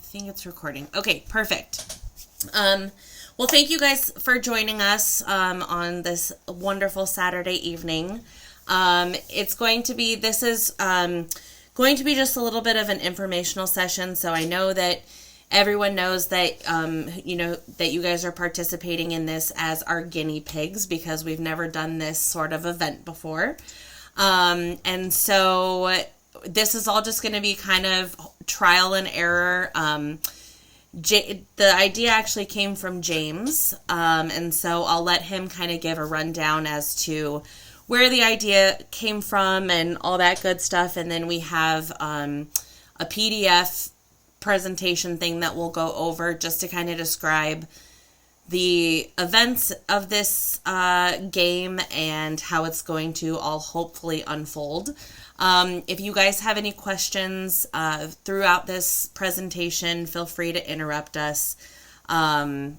think it's recording. Okay, perfect. Well, thank you guys for joining us on this wonderful Saturday evening. This is going to be just a little bit of an informational session. So I know that everyone knows that, that you guys are participating in this as our guinea pigs because we've never done this sort of event before. And so this is all just going to be kind of trial and error. The idea actually came from James, and so I'll let him kind of give a rundown as to where the idea came from and all that good stuff. And then we have a PDF presentation thing that we'll go over just to kind of describe the events of this game and how it's going to all hopefully unfold. If you guys have any questions throughout this presentation, feel free to interrupt us, and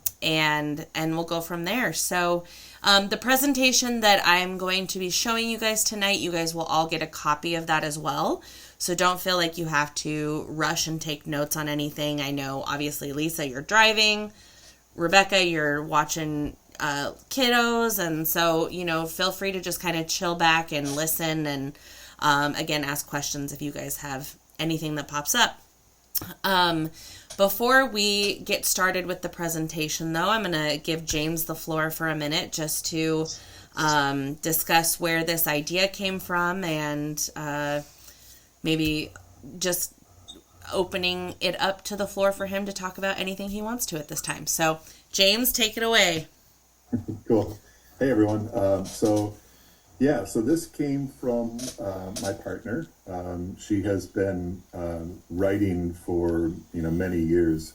we'll go from there. So the presentation that I'm going to be showing you guys tonight, you guys will all get a copy of that as well. So don't feel like you have to rush and take notes on anything. I know, obviously, Lisa, you're driving. Rebecca, you're watching kiddos. And so, feel free to just kind of chill back and listen and, again, ask questions if you guys have anything that pops up. Before we get started with the presentation, though, I'm going to give James the floor for a minute just to discuss where this idea came from and maybe just opening it up to the floor for him to talk about anything he wants to at this time. So, James, take it away. Cool. Hey, everyone. So this came from my partner. She has been writing for many years,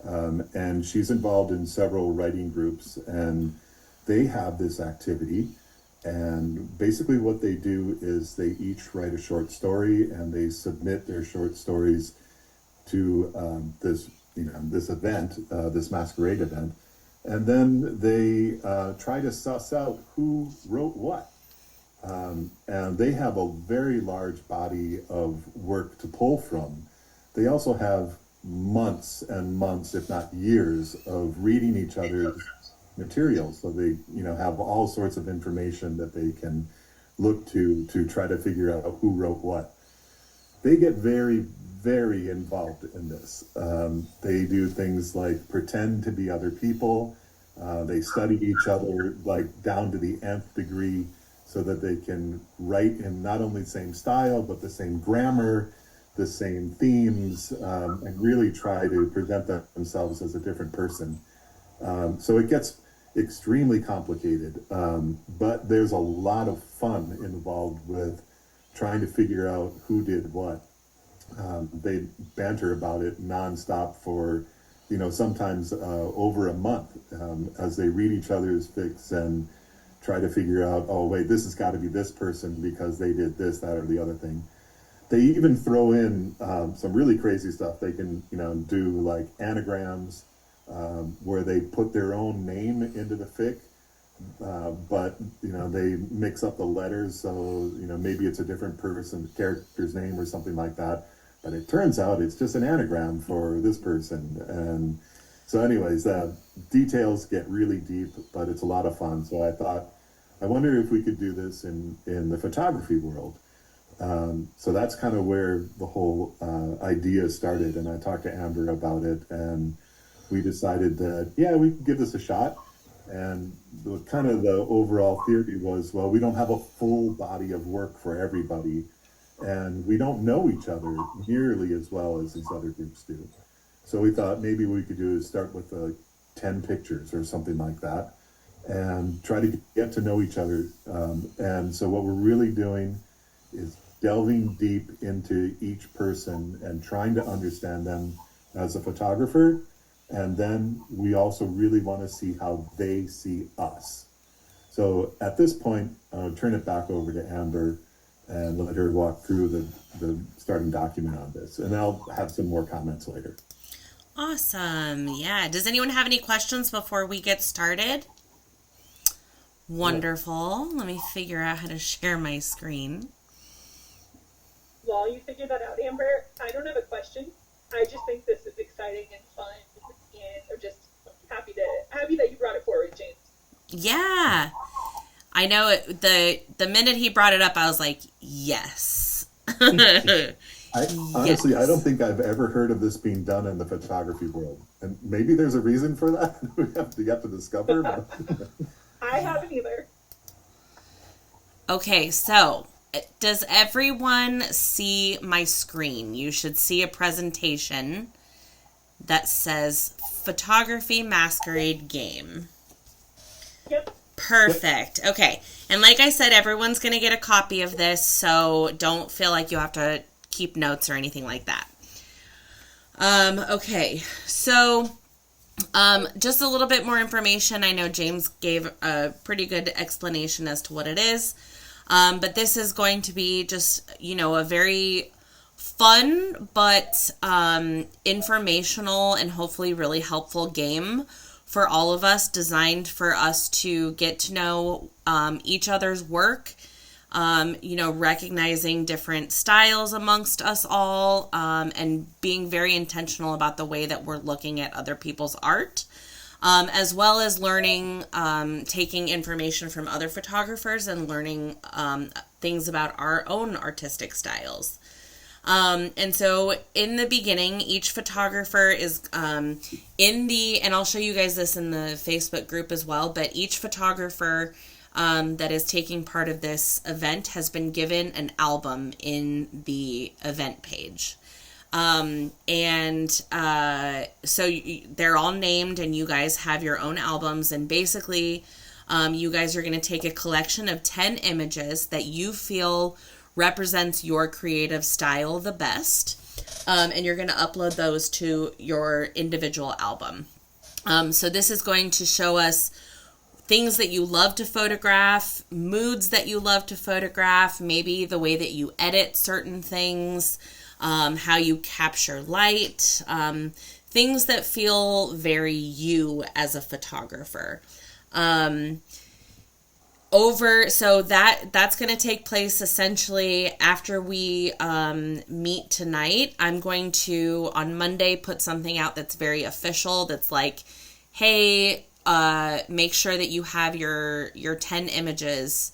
and she's involved in several writing groups, and they have this activity. And basically what they do is they each write a short story, and they submit their short stories to this event, this masquerade event, and then they try to suss out who wrote what. And they have a very large body of work to pull from. They also have months and months, if not years, of reading each other's materials. So they, have all sorts of information that they can look to try to figure out who wrote what. They get very, very involved in this. They do things like pretend to be other people. They study each other like down to the nth degree, so that they can write in not only the same style, but the same grammar, the same themes, and really try to present themselves as a different person. So it gets extremely complicated, but there's a lot of fun involved with trying to figure out who did what. They banter about it nonstop for, sometimes over a month, as they read each other's fics and try to figure out, oh, wait, this has got to be this person because they did this, that, or the other thing. They even throw in some really crazy stuff. They can, do like anagrams where they put their own name into the fic, but, they mix up the letters. So, maybe it's a different person's character's name or something like that. But it turns out it's just an anagram for this person. And so anyways, details get really deep, but it's a lot of fun. So I thought, I wonder if we could do this in the photography world. So that's kind of where the whole idea started. And I talked to Amber about it, and we decided that, we could give this a shot. And the overall theory was, well, we don't have a full body of work for everybody, and we don't know each other nearly as well as these other groups do. So we thought maybe we could start with 10 pictures or something like that, and try to get to know each other. And so what we're really doing is delving deep into each person and trying to understand them as a photographer. And then we also really want to see how they see us. So at this point, I'll turn it back over to Amber and let her walk through the starting document on this. And I'll have some more comments later. Awesome. Yeah. Does anyone have any questions before we get started? Wonderful. Let me figure out how to share my screen. While you figure that out, Amber, I don't have a question. I just think this is exciting and fun, and I'm just happy that you brought it forward, James. Yeah. I know it, the minute he brought it up, I was like, yes. Honestly, Yes. I don't think I've ever heard of this being done in the photography world, and maybe there's a reason for that. We have to get to discover. But... I haven't either. Okay, so does everyone see my screen? You should see a presentation that says Photography Masquerade Game. Yep. Perfect. Okay. And like I said, everyone's going to get a copy of this, so don't feel like you have to keep notes or anything like that. Okay. So, just a little bit more information. I know James gave a pretty good explanation as to what it is. But this is going to be just, a very fun but informational and hopefully really helpful game for all of us, designed for us to get to know each other's work, recognizing different styles amongst us all, and being very intentional about the way that we're looking at other people's art. As well as learning, taking information from other photographers and learning things about our own artistic styles. And so in the beginning, each photographer is and I'll show you guys this in the Facebook group as well, but each photographer that is taking part of this event has been given an album in the event page. So they're all named, and you guys have your own albums, and basically you guys are going to take a collection of 10 images that you feel represents your creative style the best, and you're going to upload those to your individual album. So this is going to show us things that you love to photograph, moods that you love to photograph, maybe the way that you edit certain things, how you capture light, things that feel very you as a photographer. So that's going to take place essentially after we meet tonight. I'm going to, on Monday, put something out that's very official, that's like, hey, make sure that you have your 10 images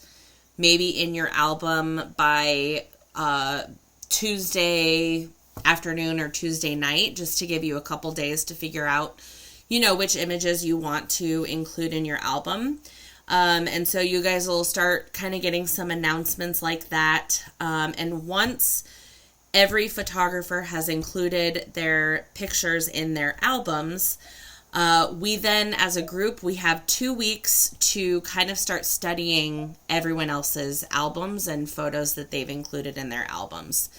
maybe in your album by Tuesday afternoon or Tuesday night, just to give you a couple days to figure out, which images you want to include in your album. And so you guys will start kind of getting some announcements like that. And once every photographer has included their pictures in their albums, we then, as a group, we have 2 weeks to kind of start studying everyone else's albums and photos that they've included in their albums.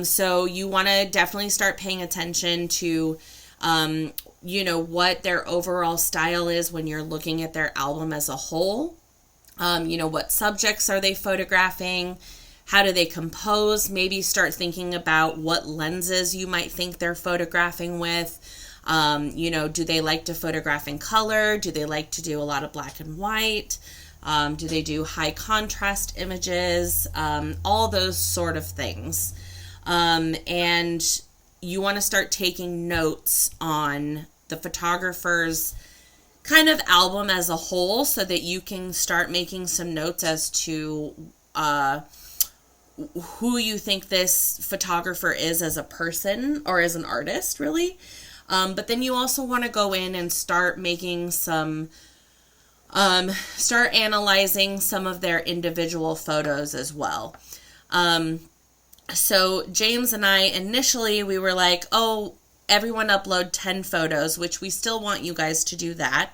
So you want to definitely start paying attention to, what their overall style is when you're looking at their album as a whole. What subjects are they photographing? How do they compose? Maybe start thinking about what lenses you might think they're photographing with. Do they like to photograph in color? Do they like to do a lot of black and white? Do they do high contrast images? All those sort of things. And you want to start taking notes on the photographer's kind of album as a whole, so that you can start making some notes as to who you think this photographer is as a person or as an artist, really. But then you also want to go in and start making start analyzing some of their individual photos as well. So James and I, initially, we were like, everyone upload 10 photos, which we still want you guys to do that.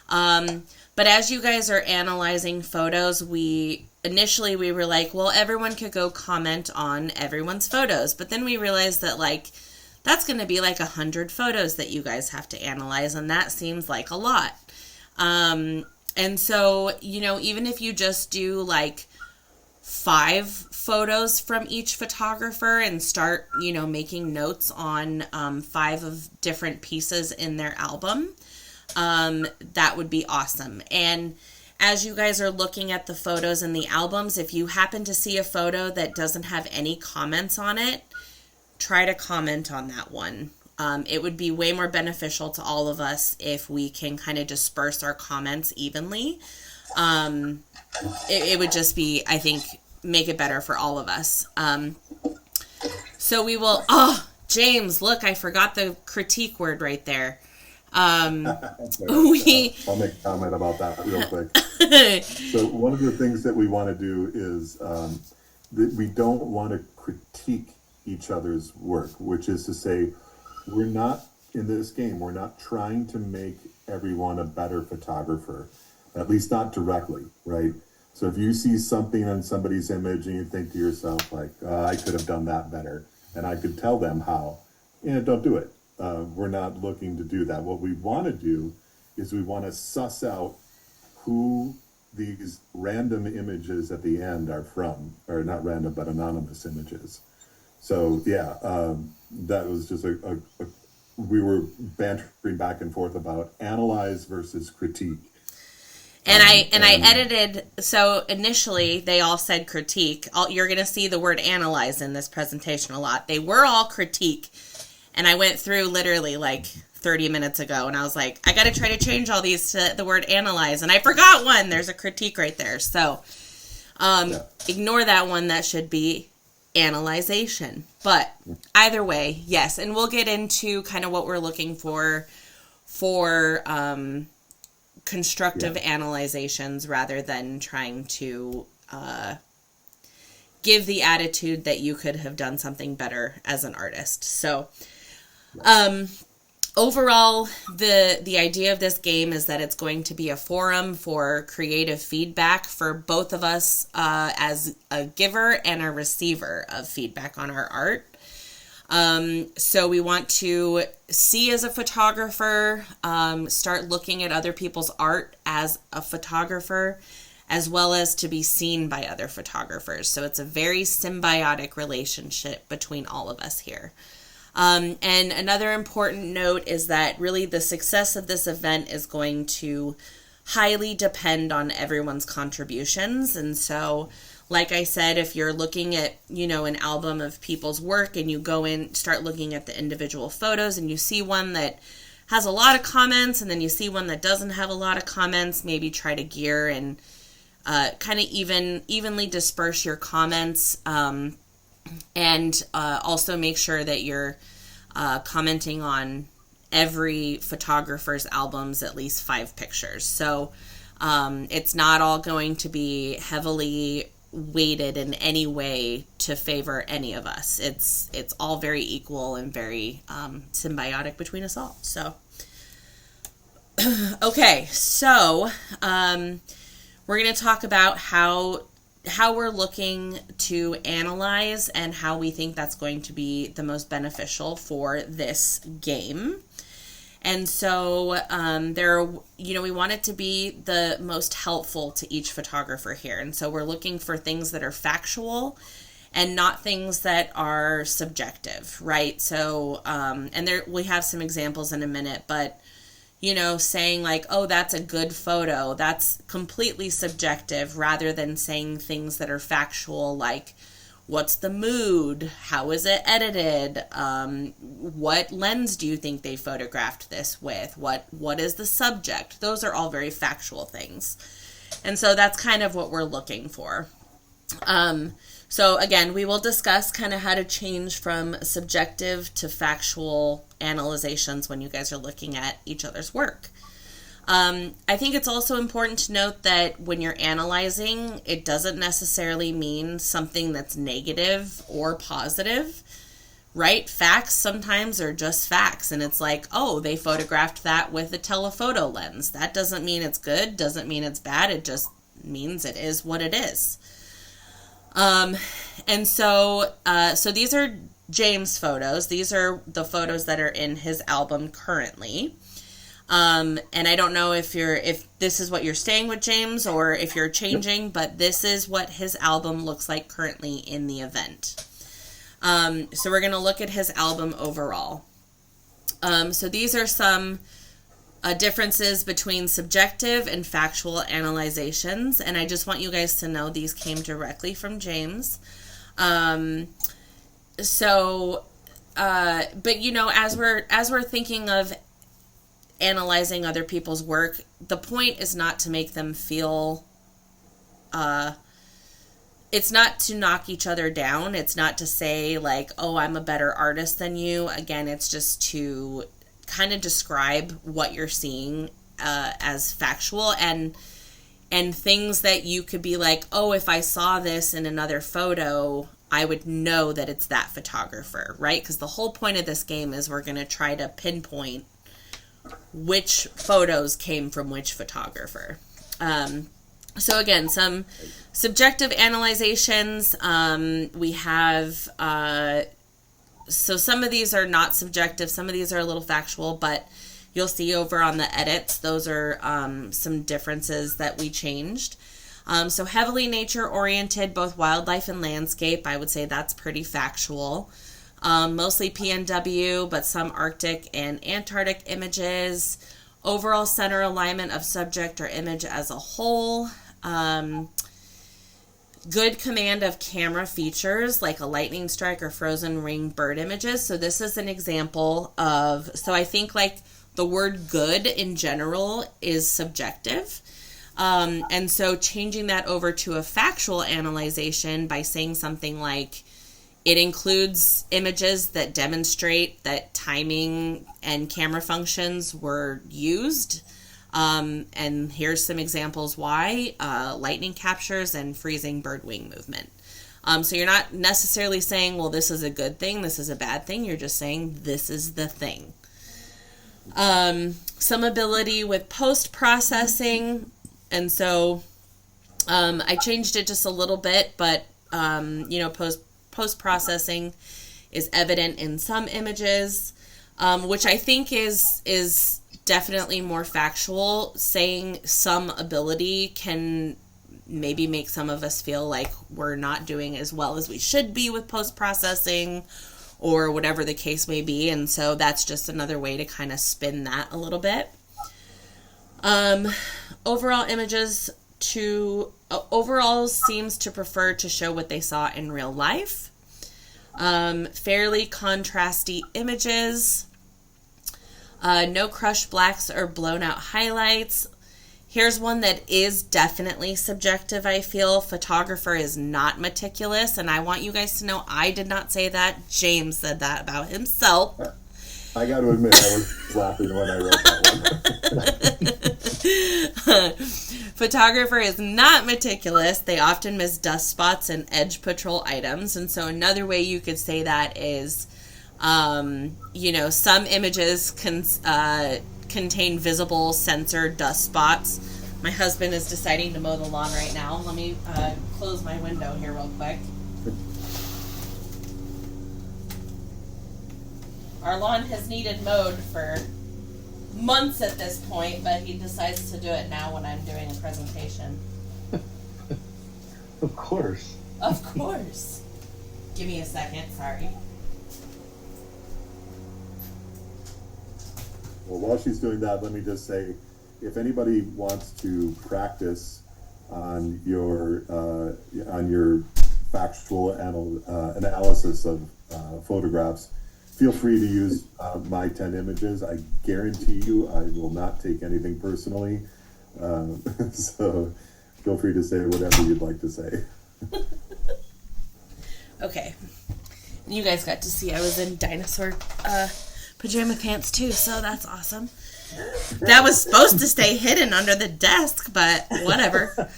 But as you guys are analyzing photos, initially we were like, well, everyone could go comment on everyone's photos. But then we realized that, that's going to be 100 photos that you guys have to analyze, and that seems like a lot. And so, even if you just do 5 photos from each photographer and start, making notes on 5 of different pieces in their album, that would be awesome. And as you guys are looking at the photos in the albums, if you happen to see a photo that doesn't have any comments on it, try to comment on that one. It would be way more beneficial to all of us if we can kind of disperse our comments evenly. It would just be, I think, make it better for all of us. So we will, James, look, I forgot the critique word right there. I'll make a comment about that real quick. So one of the things that we want to do is that we don't want to critique each other's work, which is to say, we're not, in this game, we're not trying to make everyone a better photographer, at least not directly, right? So if you see something on somebody's image and you think to yourself, like, I could have done that better, and I could tell them how, don't do it. We're not looking to do that. What we want to do is we want to suss out who these random images at the end are from, or not random, but anonymous images. So yeah, that was just we were bantering back and forth about analyze versus critique. And I edited, so initially they all said critique. You're going to see the word analyze in this presentation a lot. They were all critique. And I went through literally like 30 minutes ago and I was like, I got to try to change all these to the word analyze. And I forgot one. There's a critique right there. So ignore that one. That should be analyzation. But either way, yes. And we'll get into kind of what we're looking for constructive analyzations rather than trying to give the attitude that you could have done something better as an artist. So overall, the idea of this game is that it's going to be a forum for creative feedback for both of us as a giver and a receiver of feedback on our art. So we want to see as a photographer, start looking at other people's art as a photographer, as well as to be seen by other photographers. So it's a very symbiotic relationship between all of us here. And another important note is that really the success of this event is going to highly depend on everyone's contributions. And so, like I said, if you're looking at, an album of people's work and you go in, start looking at the individual photos and you see one that has a lot of comments and then you see one that doesn't have a lot of comments, maybe try to gear and kind of evenly disperse your comments, and also make sure that you're commenting on every photographer's albums at least 5 pictures. So it's not all going to be heavily weighted in any way to favor any of us. It's all very equal and very symbiotic between us all. So okay, so we're going to talk about how we're looking to analyze and how we think that's going to be the most beneficial for this game. And so we want it to be the most helpful to each photographer here. And so we're looking for things that are factual and not things that are subjective, right? So, we have some examples in a minute, but saying like, oh, that's a good photo, that's completely subjective, rather than saying things that are factual, like what's the mood, how is it edited, what lens do you think they photographed this with, what is the subject. Those are all very factual things. And so that's kind of what we're looking for. So again, we will discuss kind of how to change from subjective to factual analyzations when you guys are looking at each other's work. I think it's also important to note that when you're analyzing, it doesn't necessarily mean something that's negative or positive, right? Facts sometimes are just facts, and it's like, oh, they photographed that with a telephoto lens. That doesn't mean it's good, doesn't mean it's bad, it just means it is what it is. And so these are James' photos. These are the photos that are in his album currently. And I don't know if this is what you're staying with, James, or if you're changing, but this is what his album looks like currently in the event. So we're going to look at his album overall. So these are some differences between subjective and factual analyzations, and I just want you guys to know these came directly from James. So but you know, as we're thinking of analyzing other people's work, the point is not to make them feel, it's not to knock each other down. It's not to say like, oh, I'm a better artist than you. Again, it's just to kind of describe what you're seeing as factual, and things that you could be like, oh, if I saw this in another photo, I would know that it's that photographer, right? Because the whole point of this game is we're going to try to pinpoint which photos came from which photographer. So again, some subjective analyzations. We have, so some of these are not subjective, some of these are a little factual, but you'll see over on the edits, those are some differences that we changed. So heavily nature-oriented, both wildlife and landscape, I would say that's pretty factual. Mostly PNW, but some Arctic and Antarctic images. Overall center alignment of subject or image as a whole. Good command of camera features like a lightning strike or frozen ring bird images. So this is an example of, so I think like the word good in general is subjective. And so changing that over to a factual analyzation by saying something like, it includes images that demonstrate that timing and camera functions were used. And here's some examples why. Lightning captures and freezing bird wing movement. So you're not necessarily saying, well, this is a good thing, this is a bad thing. You're just saying, this is the thing. Some ability with post-processing. And so I changed it just a little bit, but, you know, post-processing is evident in some images, which I think is definitely more factual. Saying some ability can maybe make some of us feel like we're not doing as well as we should be with post-processing or whatever the case may be. And so that's just another way to kind of spin that a little bit. Overall images overall seems to prefer to show what they saw in real life. Fairly contrasty images. No crushed blacks or blown out highlights. Here's one that is definitely subjective, I feel. Photographer is not meticulous, and I want you guys to know I did not say that. James said that about himself. I got to admit, I was laughing when I wrote that one. Photographer is not meticulous. They often miss dust spots and edge patrol items. And so another way you could say that is, you know, some images contain visible censored dust spots. My husband is deciding to mow the lawn right now. Let me close my window here real quick. Our lawn has needed mowed for months at this point, but he decides to do it now when I'm doing a presentation. Of course. Of course. Give me a second, sorry. Well, while she's doing that, let me just say, if anybody wants to practice on your factual analysis of photographs, feel free to use my 10 images. I guarantee you I will not take anything personally. So feel free to say whatever you'd like to say. Okay. You guys got to see I was in dinosaur pajama pants too, so that's awesome. That was supposed to stay hidden under the desk, but whatever.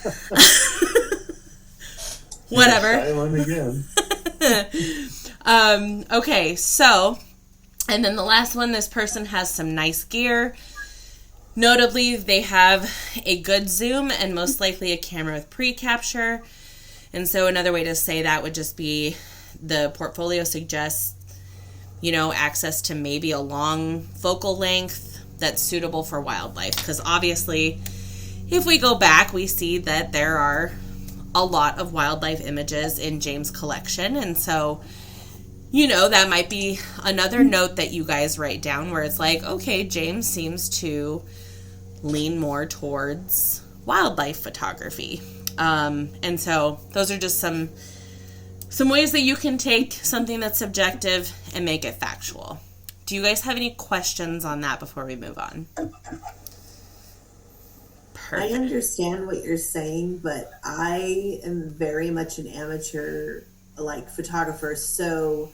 Whatever. Silent again. Okay, so, and then the last one, this person has some nice gear. Notably, they have a good zoom and most likely a camera with pre-capture. And so another way to say that would just be the portfolio suggests, you know, access to maybe a long focal length that's suitable for wildlife. Because obviously, if we go back, we see that there are a lot of wildlife images in James' collection. And so, you know, that might be another note that you guys write down where it's like, okay, James seems to lean more towards wildlife photography. And so those are just some some ways that you can take something that's subjective and make it factual. Do you guys have any questions on that before we move on? Perfect. I understand what you're saying, but I am very much an amateur photographer, so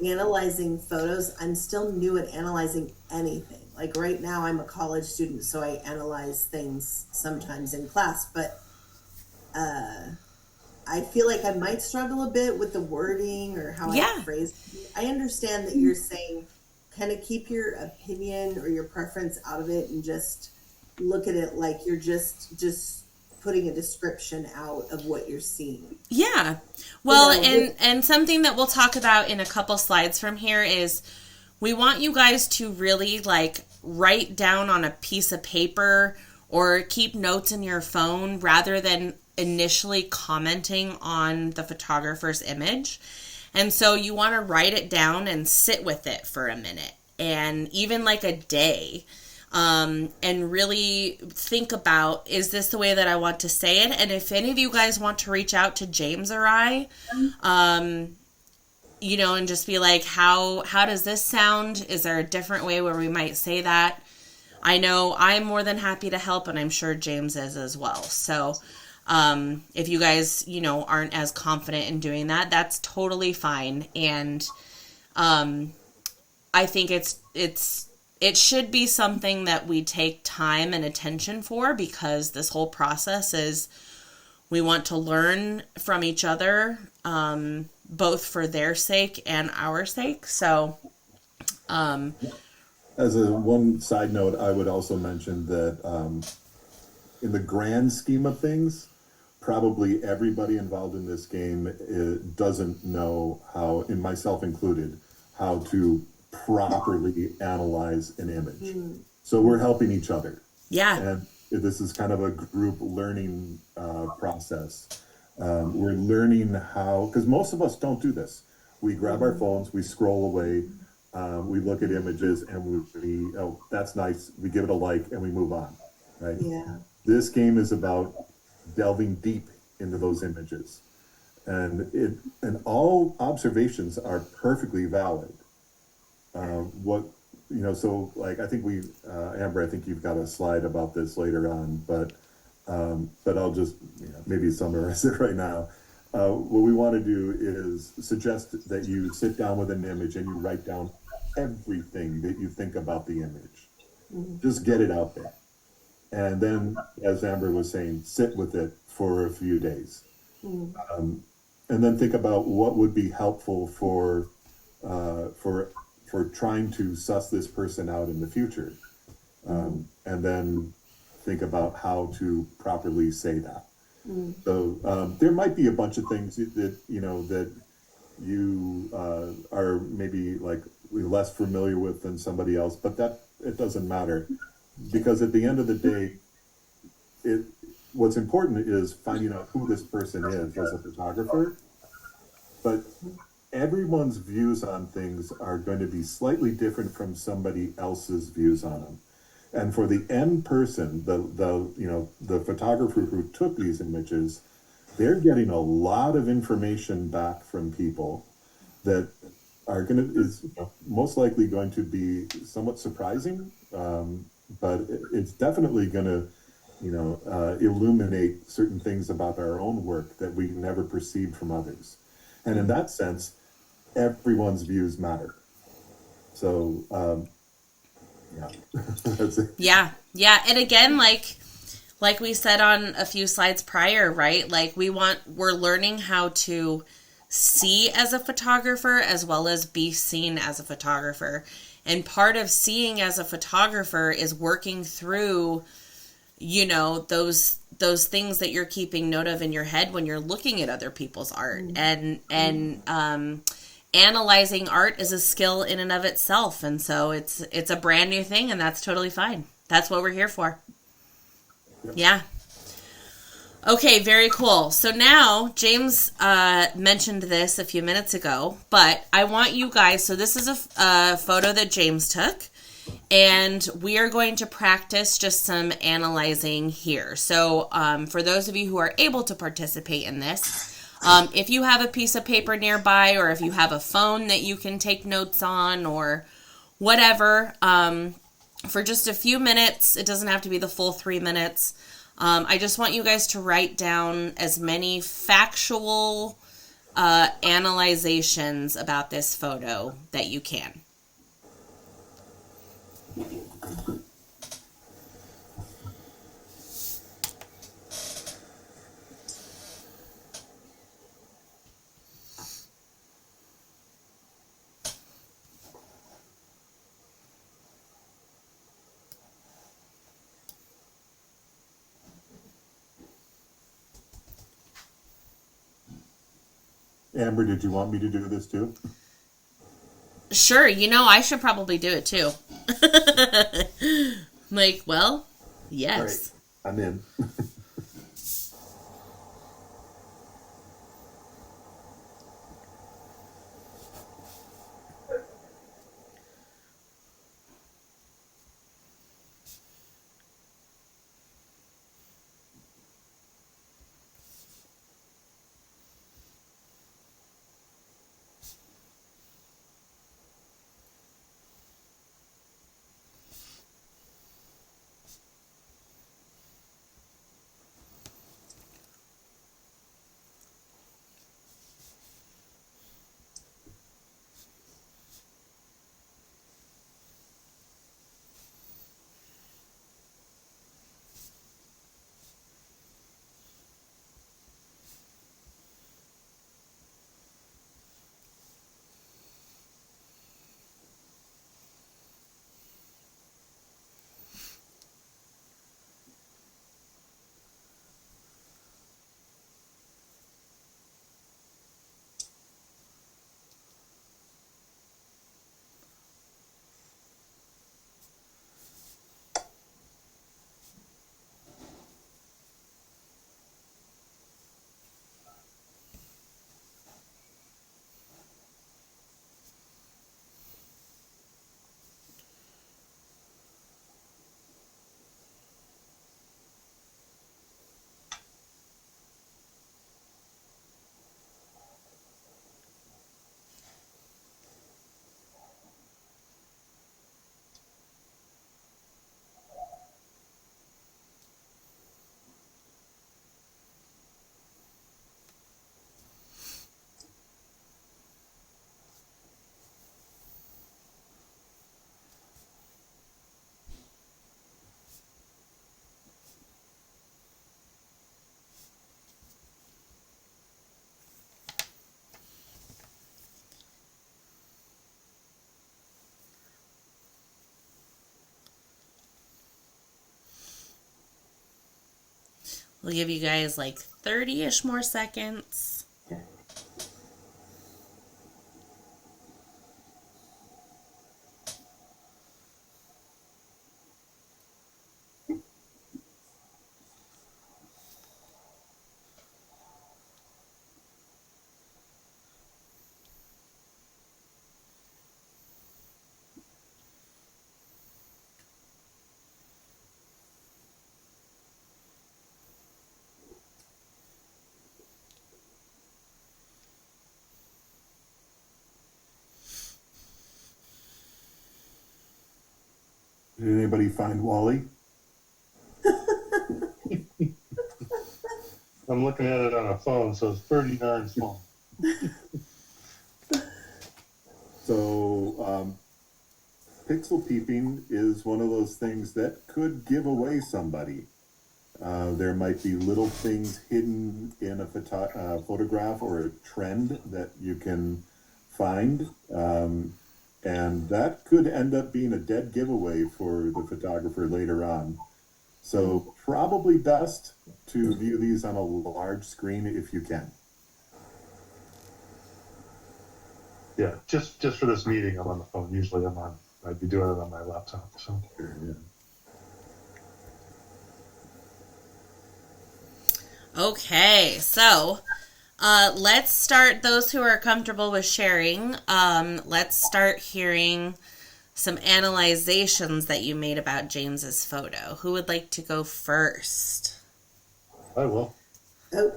analyzing photos, I'm still new at analyzing anything. Like right now I'm a college student, so I analyze things sometimes in class, but I feel like I might struggle a bit with the wording or how I phrase it. I understand that you're saying kind of keep your opinion or your preference out of it and just look at it like you're just putting a description out of what you're seeing. Yeah. Well, and something that we'll talk about in a couple slides from here is we want you guys to really write down on a piece of paper or keep notes in your phone rather than initially commenting on the photographer's image. And so you want to write it down and sit with it for a minute and even a day. And really think about, is this the way that I want to say it? And if any of you guys want to reach out to James or I, and just be like, how does this sound? Is there a different way where we might say that? I know I'm more than happy to help, and I'm sure James is as well. So, if you guys, aren't as confident in doing that, that's totally fine. And, I think it should be something that we take time and attention for, because this whole process is, we want to learn from each other, both for their sake and our sake. So, as a one side note, I would also mention that in the grand scheme of things, probably everybody involved in this game doesn't know how, and myself included, how to properly analyze an image. So we're helping each other. Yeah. And this is kind of a group learning process. We're learning how, because most of us don't do this. We grab our phones, we scroll away, we look at images, and we oh, that's nice. We give it a like, and we move on, right? Yeah. This game is about delving deep into those images, and all observations are perfectly valid. I think Amber, I think you've got a slide about this later on, but I'll just maybe summarize it right now. What we want to do is suggest that you sit down with an image and you write down everything that you think about the image. Just get it out there. And then, as Amber was saying, sit with it for a few days. And then think about what would be helpful for trying to suss this person out in the future. And then think about how to properly say that. So there might be a bunch of things that you are maybe less familiar with than somebody else, but that it doesn't matter, because at the end of the day, what's important is finding out who this person is as a photographer. But everyone's views on things are going to be slightly different from somebody else's views on them. And for the end person, the photographer who took these images, they're getting a lot of information back from people that is most likely going to be somewhat surprising, but it's definitely going to illuminate certain things about our own work that we never perceived from others. And in that sense, everyone's views matter. So, that's it. Yeah. And again, like we said on a few slides prior, right? We're learning how to see as a photographer as well as be seen as a photographer. And part of seeing as a photographer is working through, those things that you're keeping note of in your head when you're looking at other people's art. And analyzing art is a skill in and of itself. And so it's a brand new thing, and that's totally fine. That's what we're here for. Yep. Yeah. Okay, very cool. So now, James mentioned this a few minutes ago, but I want you guys, so this is a photo that James took, and we are going to practice just some analyzing here. So for those of you who are able to participate in this, If you have a piece of paper nearby, or if you have a phone that you can take notes on, or whatever, for just a few minutes, it doesn't have to be the full 3 minutes. I just want you guys to write down as many factual analyzations about this photo that you can. Amber, did you want me to do this too? Sure, I should probably do it too. Like, well, yes. Right. I'm in. We'll give you guys like 30-ish more seconds. Did anybody find Wally? I'm looking at it on a phone, so it's pretty darn small. So, pixel peeping is one of those things that could give away somebody. There might be little things hidden in a photograph or a trend that you can find. And that could end up being a dead giveaway for the photographer later on. So probably best to view these on a large screen if you can. Yeah, just for this meeting, I'm on the phone. Usually I'd be doing it on my laptop. So. Sure, yeah. Okay, so let's start. Those who are comfortable with sharing, let's start hearing some analyzations that you made about James's photo. Who would like to go first? I will. Oh,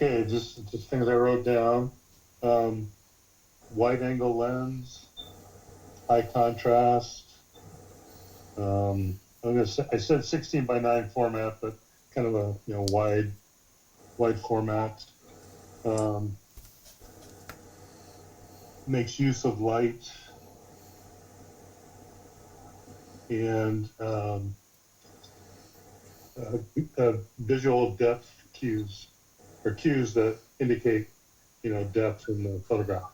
Okay, just things I wrote down. Wide angle lens, high contrast. I said 16 by 9 format, but kind of a wide format. Makes use of light and visual depth cues, or cues that indicate depth in the photograph.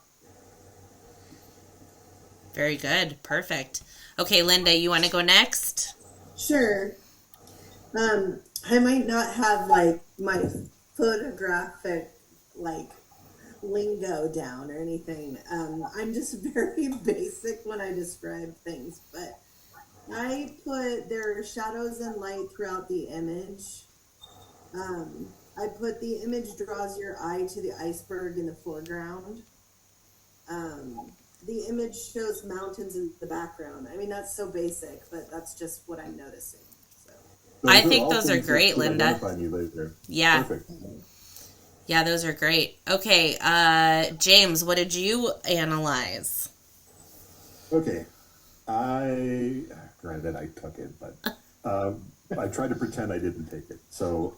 Very good. Perfect. Okay, Linda, you want to go next? Sure. I might not have like my photographic like lingo down or anything. I'm just very basic when I describe things, but I put there are shadows and light throughout the image. I put the image draws your eye to the iceberg in the foreground. The image shows mountains in the background. I mean, that's so basic, but that's just what I'm noticing. So I think those are great, Linda. Identify me later. Yeah. Perfect. Yeah, those are great. Okay, James, what did you analyze? Okay. Granted, I took it, but I tried to pretend I didn't take it. So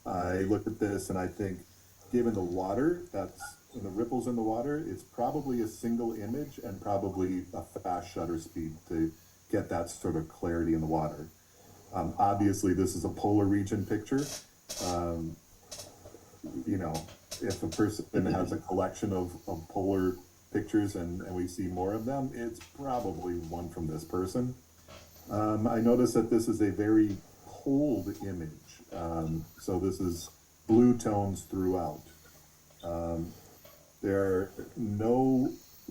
I looked at this and I think, given the water, and the ripples in the water, it's probably a single image and probably a fast shutter speed to get that sort of clarity in the water. Obviously, this is a polar region picture. If a person has a collection of polar pictures and we see more of them, it's probably one from this person. I noticed that this is a very cold image. So this is blue tones throughout.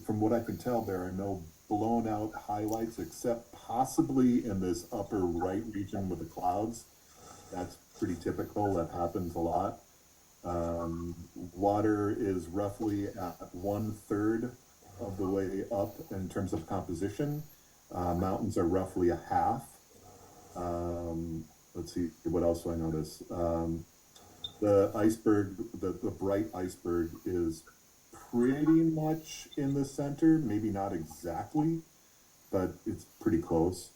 From what I can tell, there are no blown out highlights except possibly in this upper right region with the clouds. That's pretty typical. That happens a lot. Water is roughly at 1/3 of the way up in terms of composition. Mountains are roughly a half. Let's see, what else do I notice? The iceberg, the bright iceberg is pretty much in the center, maybe not exactly, but it's pretty close.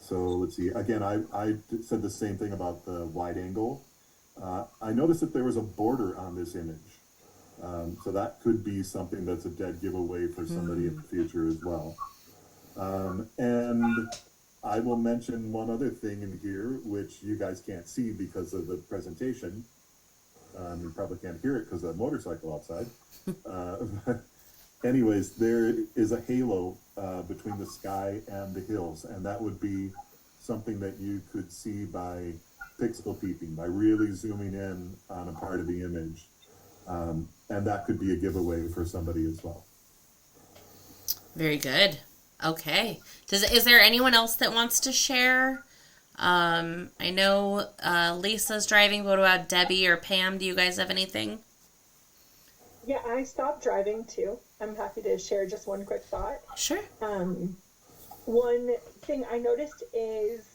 So let's see, again, I said the same thing about the wide angle. I noticed that there was a border on this image. So that could be something that's a dead giveaway for somebody in the future as well. And I will mention one other thing in here, which you guys can't see because of the presentation. You probably can't hear it because of the motorcycle outside. Anyways, there is a halo between the sky and the hills, and that would be something that you could see by pixel peeping, by really zooming in on a part of the image. And that could be a giveaway for somebody as well. Very good. Okay. Is there anyone else that wants to share? I know Lisa's driving, but what about Debbie or Pam? Do you guys have anything? Yeah, I stopped driving too. I'm happy to share just one quick thought. Sure. One thing I noticed is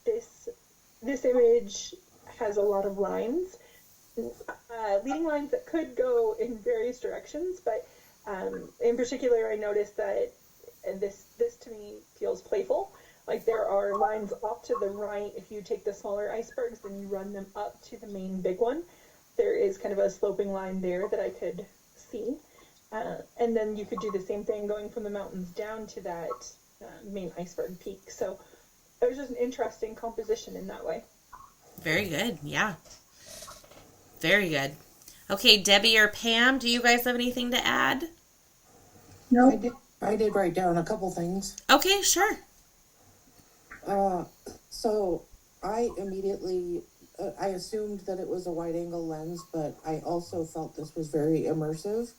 this image has a lot of lines, leading lines that could go in various directions, but in particular I noticed that this to me feels playful. Like there are lines off to the right. If you take the smaller icebergs, then you run them up to the main big one. There is kind of a sloping line there that I could see. And then you could do the same thing going from the mountains down to that main iceberg peak. So it was just an interesting composition in that way. Very good. Yeah. Very good. Okay, Debbie or Pam, do you guys have anything to add? No. I did write down a couple things. Okay, sure. So I immediately, I assumed that it was a wide angle lens, but I also felt this was very immersive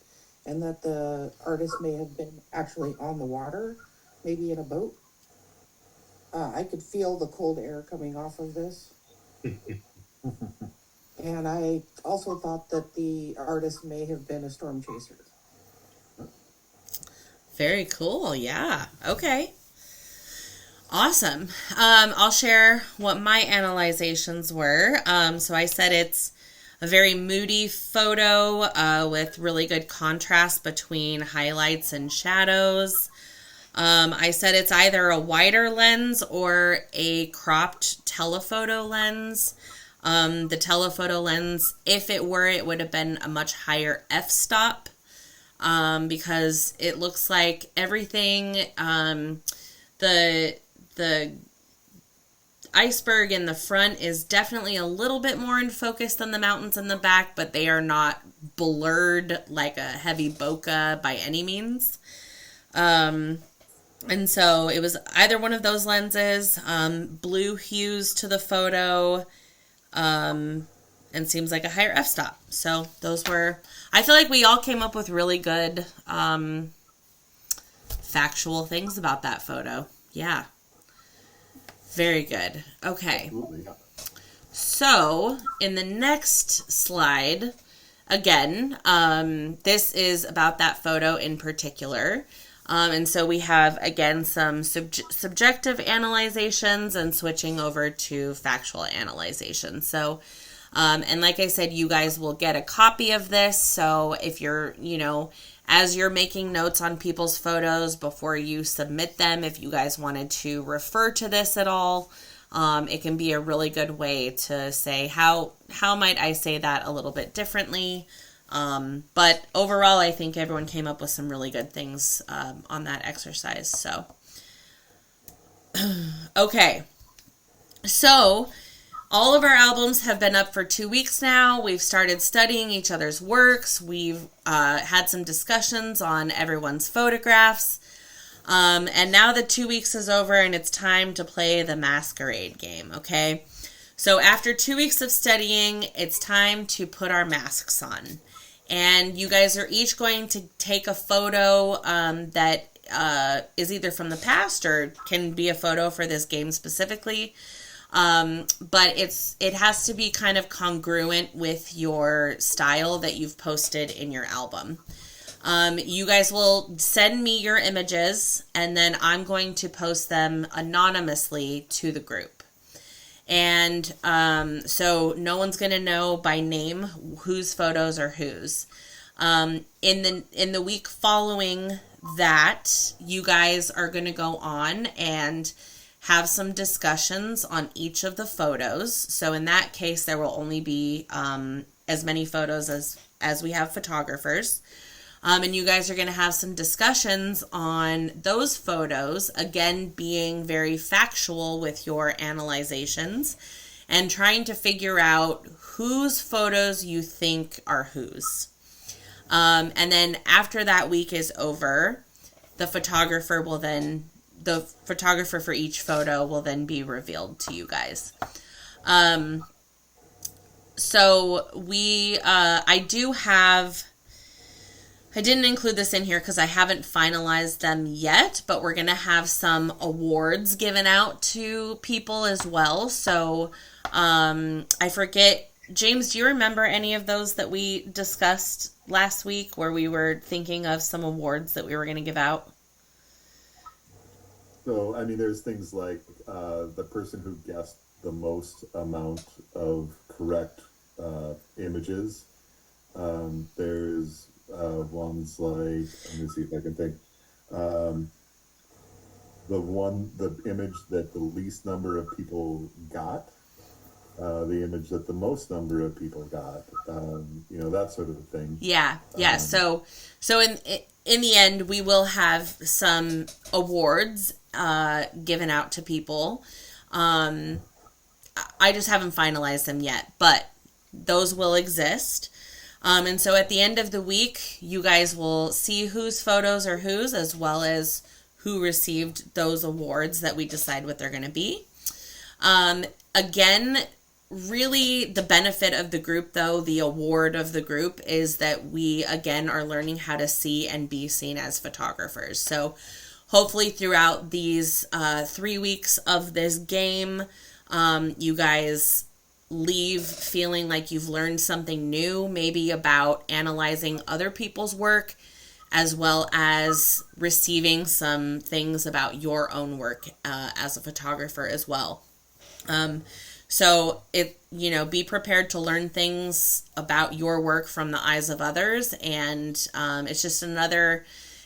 and that the artist may have been actually on the water, maybe in a boat. I could feel the cold air coming off of this. And I also thought that the artist may have been a storm chaser. Very cool. Yeah. Okay. Awesome. I'll share what my analyzations were. So I said it's a very moody photo with really good contrast between highlights and shadows. I said it's either a wider lens or a cropped telephoto lens. The telephoto lens, if it were, it would have been a much higher f-stop because it looks like everything, the iceberg in the front is definitely a little bit more in focus than the mountains in the back, but they are not blurred like a heavy bokeh by any means. And so it was either one of those lenses, blue hues to the photo, and seems like a higher f-stop. So those were, I feel like we all came up with really good factual things about that photo. Yeah. Very good. Okay. Absolutely. So in the next slide, again, this is about that photo in particular. And so we have, again, some subjective analyzations and switching over to factual analyzation. So, and like I said, you guys will get a copy of this. So if you're, as you're making notes on people's photos before you submit them, if you guys wanted to refer to this at all, it can be a really good way to say, how might I say that a little bit differently? But overall, I think everyone came up with some really good things on that exercise. So, okay. So, all of our albums have been up for 2 weeks now. We've started studying each other's works. We've had some discussions on everyone's photographs. And now the 2 weeks is over and it's time to play the Masquerade game, okay? So after 2 weeks of studying, it's time to put our masks on. And you guys are each going to take a photo that is either from the past or can be a photo for this game specifically. But it has to be kind of congruent with your style that you've posted in your album. You guys will send me your images and then I'm going to post them anonymously to the group. And so no one's going to know by name whose photos are whose. In the week following that, you guys are going to go on and have some discussions on each of the photos. So in that case, there will only be as many photos as we have photographers. And you guys are going to have some discussions on those photos, again, being very factual with your analyzations and trying to figure out whose photos you think are whose. And then after that week is over, the photographer for each photo will then be revealed to you guys. So I didn't include this in here because I haven't finalized them yet, but we're going to have some awards given out to people as well. So I forget, James, do you remember any of those that we discussed last week where we were thinking of some awards that we were going to give out? So, I mean, there's things like the person who guessed the most amount of correct images. There's ones like, let me see if I can think. The image that the least number of people got, the image that the most number of people got, that sort of thing. Yeah. So in the end, we will have some awards given out to people. I just haven't finalized them yet, but those will exist. And so at the end of the week, you guys will see whose photos are whose, as well as who received those awards that we decide what they're going to be. Again, really the benefit of the group, though, the award of the group, is that we, again, are learning how to see and be seen as photographers. So hopefully throughout these 3 weeks of this game, you guys leave feeling like you've learned something new, maybe about analyzing other people's work, as well as receiving some things about your own work as a photographer as well. So be prepared to learn things about your work from the eyes of others. And it's just another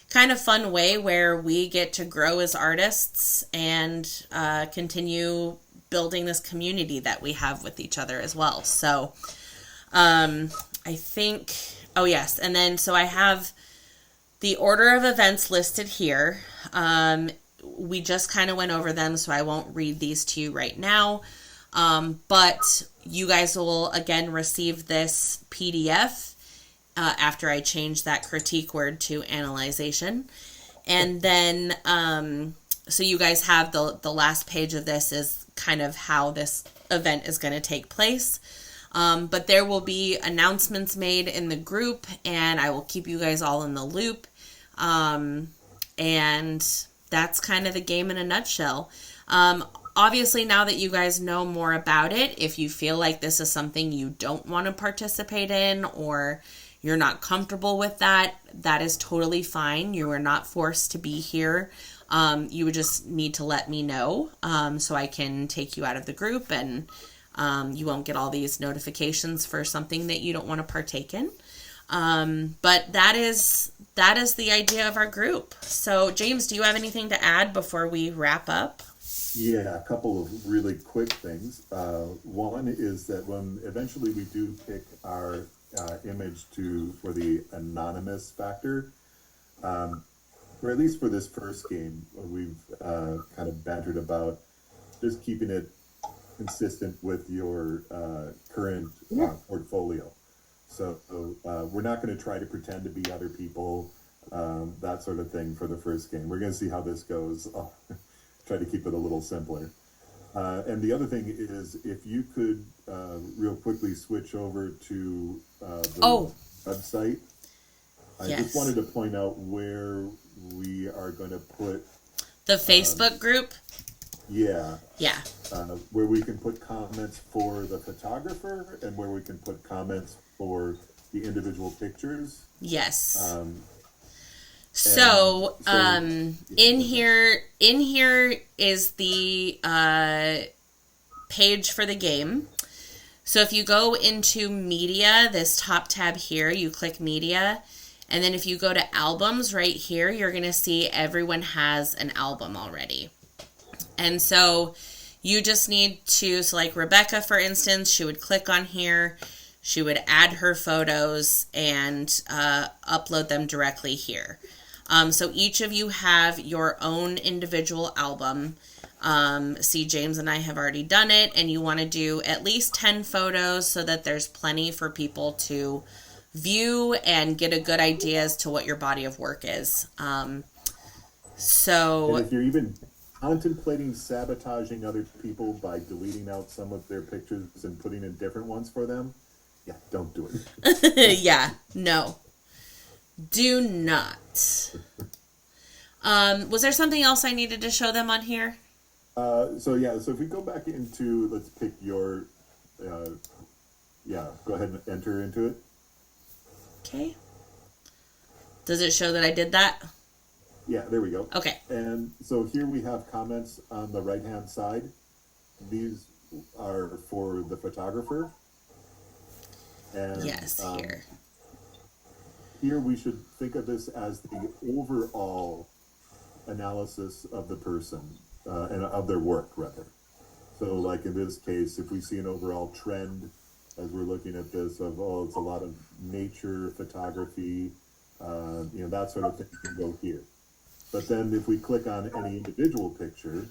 kind of fun way where we get to grow as artists and continue building this community that we have with each other as well. So I think, oh yes. And then, so I have the order of events listed here. We just kind of went over them, so I won't read these to you right now. But you guys will again receive this PDF after I change that critique word to analyzation. And then, so you guys have the last page of this is kind of how this event is going to take place. But there will be announcements made in the group, and I will keep you guys all in the loop. And that's kind of the game in a nutshell. Obviously, now that you guys know more about it, if you feel like this is something you don't want to participate in, or you're not comfortable with that, that is totally fine. You are not forced to be here. You would just need to let me know, so I can take you out of the group, and you won't get all these notifications for something that you don't want to partake in. But that is the idea of our group. So, James, do you have anything to add before we wrap up? Yeah, a couple of really quick things. One is that when eventually we do pick our image for the anonymous factor, or at least for this first game, we've kind of bantered about just keeping it consistent with your current portfolio. So we're not going to try to pretend to be other people, that sort of thing for the first game. We're going to see how this goes. I'll try to keep it a little simpler. And the other thing is, if you could real quickly switch over to the website. I just wanted to point out where we are going to put the Facebook group. Yeah. Where we can put comments for the photographer and where we can put comments for the individual pictures. Yes. In here is the page for the game. So if you go into media, this top tab here, you click media, and then if you go to albums right here, you're going to see everyone has an album already. And so you just need to, so like Rebecca, for instance, she would click on here, she would add her photos and upload them directly here. So each of you have your own individual album. See, James and I have already done it, and you want to do at least 10 photos so that there's plenty for people to view and get a good idea as to what your body of work is. And if you're even contemplating sabotaging other people by deleting out some of their pictures and putting in different ones for them, don't do it. Yeah, no. Do not. Was there something else I needed to show them on here? So if we go back into, let's pick your, go ahead and enter into it. Okay. Does it show that I did that? Yeah, there we go. Okay. And so here we have comments on the right-hand side. These are for the photographer. And, yes, here. Here we should think of this as the overall analysis of the person and of their work, rather. So like in this case, if we see an overall trend as we're looking at this of, it's a lot of nature photography, that sort of thing can go here. But then if we click on any individual picture,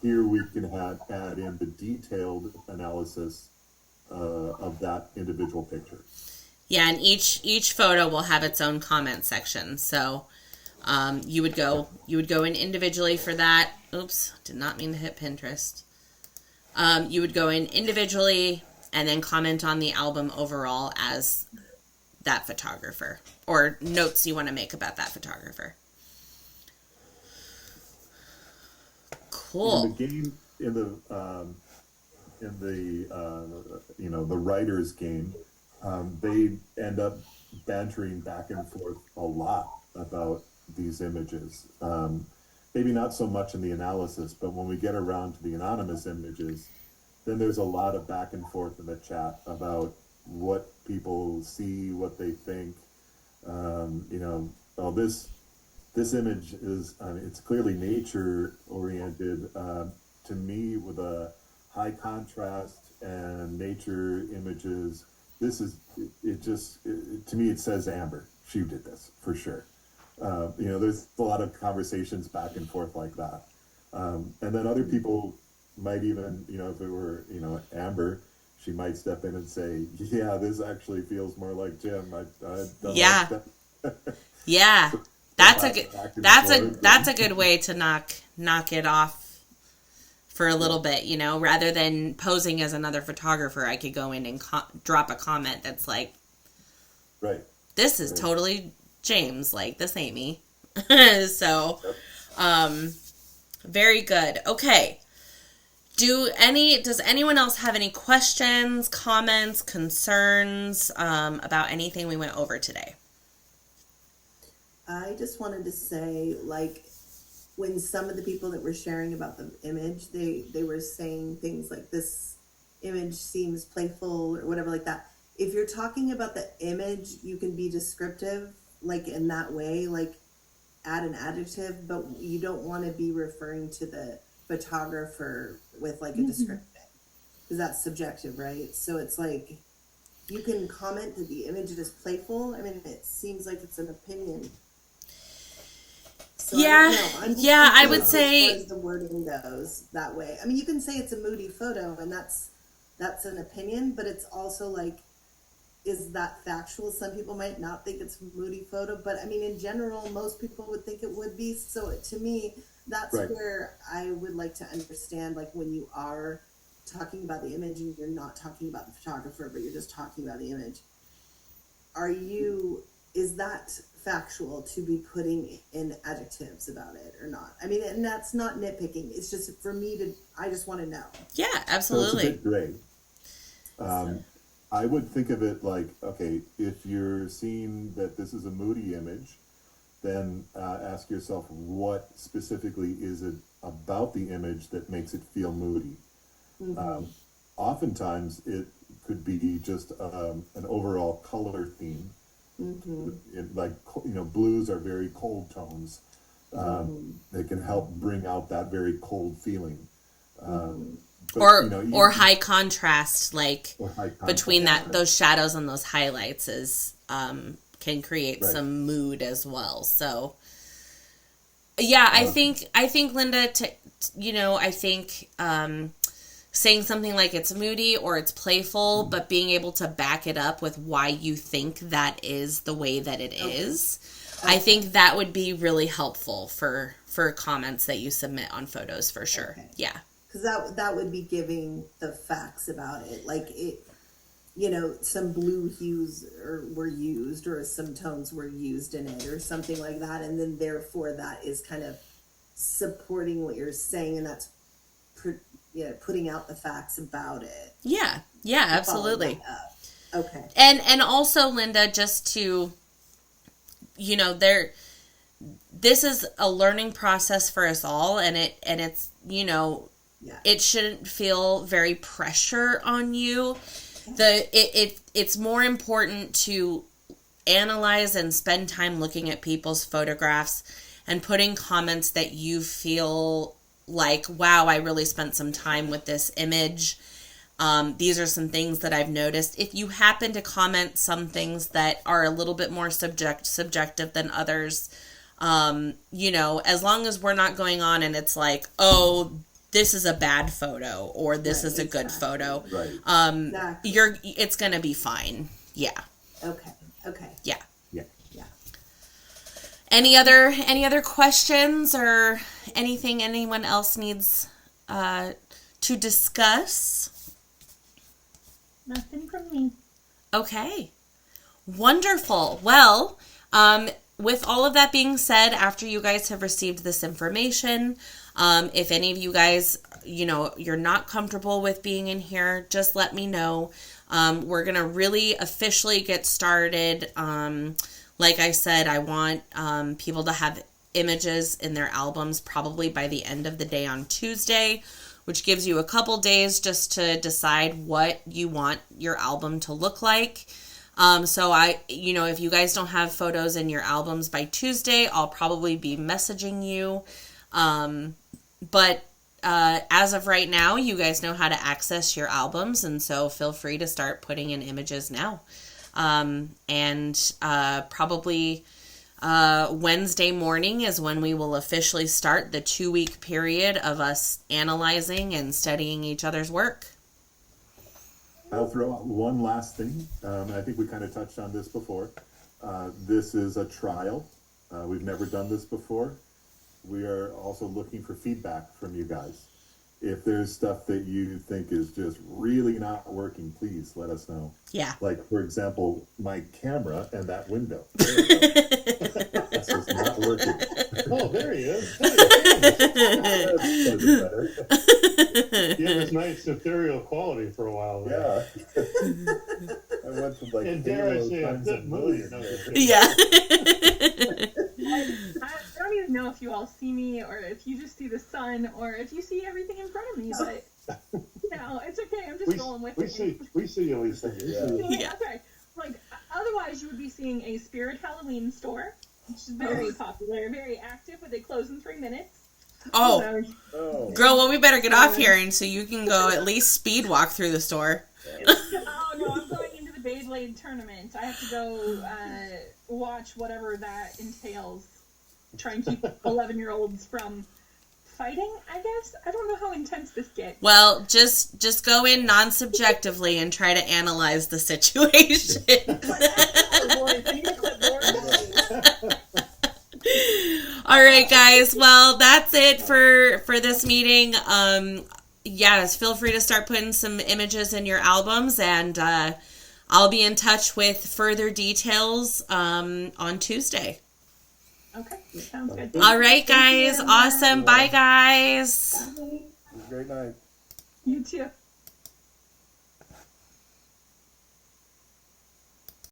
here we can add in the detailed analysis of that individual picture. Yeah, and each photo will have its own comment section. So you would go in individually for that. Oops, did not mean to hit Pinterest. You would go in individually and then comment on the album overall as that photographer, or notes you want to make about that photographer. Cool. In the game, the writer's game, they end up bantering back and forth a lot about these images. Maybe not so much in the analysis, but when we get around to the anonymous images, then there's a lot of back and forth in the chat about what people see, what they think. Oh, this image is, it's clearly nature oriented. To me, with a high contrast and nature images, to me, it says Amber. She did this for sure. There's a lot of conversations back and forth like that. And then other people might even, if it were, Amber, she might step in and say, yeah, this actually feels more like Jim. I don't Yeah. like that. Yeah. So That's a good way to knock it off for a little bit, rather than posing as another photographer. I could go in and drop a comment that's like, right, this is totally James, like, this ain't me. So, very good. Okay. Does anyone else have any questions, comments, concerns, about anything we went over today? I just wanted to say, like, when some of the people that were sharing about the image, they were saying things like, this image seems playful or whatever like that. If you're talking about the image, you can be descriptive, like in that way, like add an adjective, but you don't want to be referring to the photographer with like a descriptive, because that's subjective, right? So it's like, you can comment that the image is playful. I mean, it seems like it's an opinion. So I would say, as the wording goes that way. I mean, you can say it's a moody photo, and that's an opinion, but it's also like, is that factual? Some people might not think it's a moody photo, but I mean, in general, most people would think it would be. So to me, that's right, where I would like to understand, like, when you are talking about the image and you're not talking about the photographer, but you're just talking about the image, is that factual to be putting in adjectives about it or not? I mean, and that's not nitpicking. It's just for me I just want to know. Yeah, absolutely. So it's a bit gray. I would think of it like, okay, if you're seeing that this is a moody image, then ask yourself, what specifically is it about the image that makes it feel moody? Oftentimes it could be just an overall color theme. Blues are very cold tones. They can help bring out that very cold feeling. Or high contrast, like between those shadows and those highlights can create some mood as well. So yeah, I think Linda, I think saying something like it's moody or it's playful, but being able to back it up with why you think that is the way that it is, I think that would be really helpful for comments that you submit on photos, for sure. Okay. Yeah. Because that would be giving the facts about it. Like, it, some blue hues were used, or some tones were used in it, or something like that. And then therefore that is kind of supporting what you're saying, and that's putting out the facts about it. Yeah. Yeah, absolutely. Okay. And also, Linda, just to, this is a learning process for us all, and it's, it shouldn't feel very pressure on you. It's more important to analyze and spend time looking at people's photographs and putting comments that you feel like, wow, I really spent some time with this image. These are some things that I've noticed. If you happen to comment some things that are a little bit more subjective than others, as long as we're not going on and it's like, oh, this is a bad photo or this is a good photo. Right. It's going to be fine. Yeah. Okay. Yeah. Yeah. Yeah. Any other questions or anything anyone else needs to discuss? Nothing from me. Okay. Wonderful. Well, with all of that being said, after you guys have received this information, if any of you guys, you're not comfortable with being in here, just let me know. We're going to really officially get started. Like I said, I want people to have images in their albums probably by the end of the day on Tuesday, which gives you a couple days just to decide what you want your album to look like. So if you guys don't have photos in your albums by Tuesday, I'll probably be messaging you. But as of right now, you guys know how to access your albums, and so feel free to start putting in images now. Probably Wednesday morning is when we will officially start the 2-week period of us analyzing and studying each other's work. I'll throw out one last thing. I think we kind of touched on this before. This is a trial. We've never done this before. We are also looking for feedback from you guys. If there's stuff that you think is just really not working, please let us know. Yeah. Like, for example, my camera and that window. There we go. This is not working. Oh, there he is. That's better. You had this nice ethereal quality for a while there. Yeah. I went from like And dare I Halo say, a times bit moody. Yeah. I don't even know if you all see me or if you just see the sun or if you see everything in front of me, but it's okay. I'm just rolling with it. We see you, Lisa. Yeah. Okay. Like, otherwise you would be seeing a Spirit Halloween store, which is very popular, very active, but they close in 3 minutes. Oh, girl, well, we better get off here, and so you can go at least speed walk through the store. Oh, no, I'm going into the Beyblade tournament. I have to go watch whatever that entails. Try and keep 11-year-olds from fighting, I guess. I don't know how intense this gets. Well, just go in non-subjectively and try to analyze the situation. All right, guys. Well, that's it for this meeting. Yes, feel free to start putting some images in your albums, and I'll be in touch with further details on Tuesday. Okay, sounds good. All right, guys. Awesome. Bye, guys. Great night. You too.